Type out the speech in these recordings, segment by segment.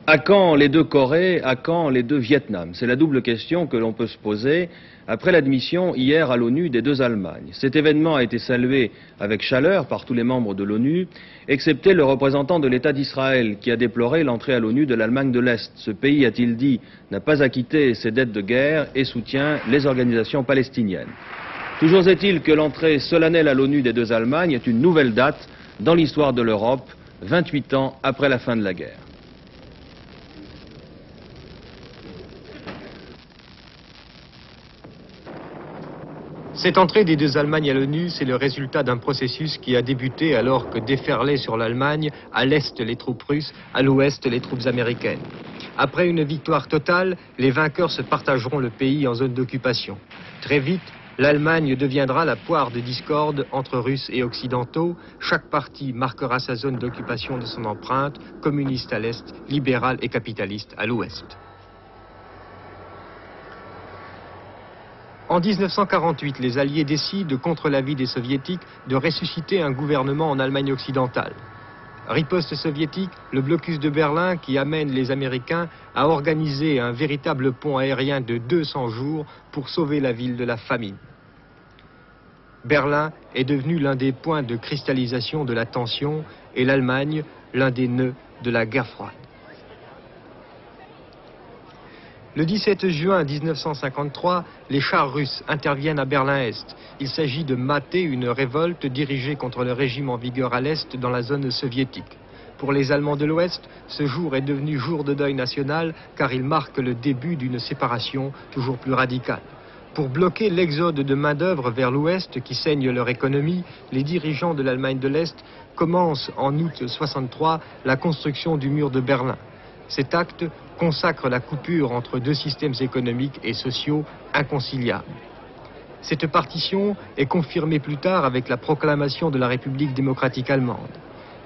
À quand les deux Corées? À quand les deux Vietnam? C'est la double question que l'on peut se poser après l'admission hier à l'ONU des deux Allemagnes. Cet événement a été salué avec chaleur par tous les membres de l'ONU, excepté le représentant de l'État d'Israël qui a déploré l'entrée à l'ONU de l'Allemagne de l'Est. Ce pays, a-t-il dit, n'a pas acquitté ses dettes de guerre et soutient les organisations palestiniennes. Toujours est-il que l'entrée solennelle à l'ONU des deux Allemagnes est une nouvelle date dans l'histoire de l'Europe, 28 ans après la fin de la guerre. Cette entrée des deux Allemagnes à l'ONU, c'est le résultat d'un processus qui a débuté alors que déferlaient sur l'Allemagne, à l'est les troupes russes, à l'ouest les troupes américaines. Après une victoire totale, les vainqueurs se partageront le pays en zone d'occupation. Très vite, l'Allemagne deviendra la poire de discorde entre Russes et Occidentaux. Chaque parti marquera sa zone d'occupation de son empreinte, communiste à l'est, libéral et capitaliste à l'ouest. En 1948, les Alliés décident, contre l'avis des Soviétiques, de ressusciter un gouvernement en Allemagne occidentale. Riposte soviétique, le blocus de Berlin qui amène les Américains à organiser un véritable pont aérien de 200 jours pour sauver la ville de la famine. Berlin est devenu l'un des points de cristallisation de la tension et l'Allemagne l'un des nœuds de la guerre froide. Le 17 juin 1953, les chars russes interviennent à Berlin-Est. Il s'agit de mater une révolte dirigée contre le régime en vigueur à l'Est dans la zone soviétique. Pour les Allemands de l'Ouest, ce jour est devenu jour de deuil national car il marque le début d'une séparation toujours plus radicale. Pour bloquer l'exode de main-d'œuvre vers l'Ouest qui saigne leur économie, les dirigeants de l'Allemagne de l'Est commencent en août 1963 la construction du mur de Berlin. Cet acte consacre la coupure entre deux systèmes économiques et sociaux inconciliables. Cette partition est confirmée plus tard avec la proclamation de la République démocratique allemande.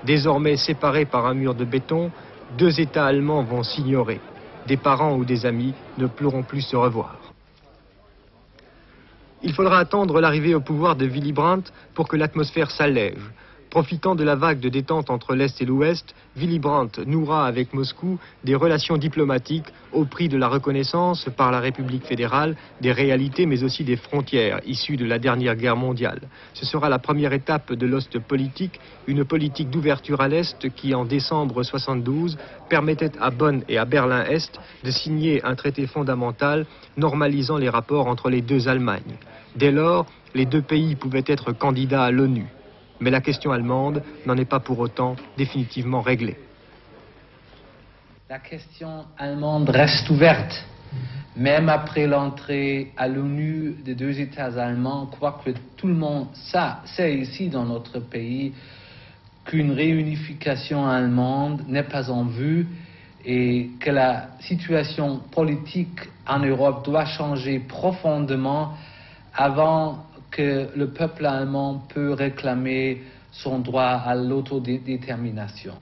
Désormais séparés par un mur de béton, deux États allemands vont s'ignorer. Des parents ou des amis ne pourront plus se revoir. Il faudra attendre l'arrivée au pouvoir de Willy Brandt pour que l'atmosphère s'allège. Profitant de la vague de détente entre l'Est et l'Ouest, Willy Brandt nouera avec Moscou des relations diplomatiques au prix de la reconnaissance par la République fédérale des réalités mais aussi des frontières issues de la dernière guerre mondiale. Ce sera la première étape de l'Ostpolitik, une politique d'ouverture à l'Est qui, en décembre 1972, permettait à Bonn et à Berlin-Est de signer un traité fondamental normalisant les rapports entre les deux Allemagnes. Dès lors, les deux pays pouvaient être candidats à l'ONU. Mais la question allemande n'en est pas pour autant définitivement réglée. La question allemande reste ouverte. Même après l'entrée à l'ONU des deux États allemands, quoique tout le monde sait ici dans notre pays qu'une réunification allemande n'est pas en vue et que la situation politique en Europe doit changer profondément avant que le peuple allemand peut réclamer son droit à l'autodétermination.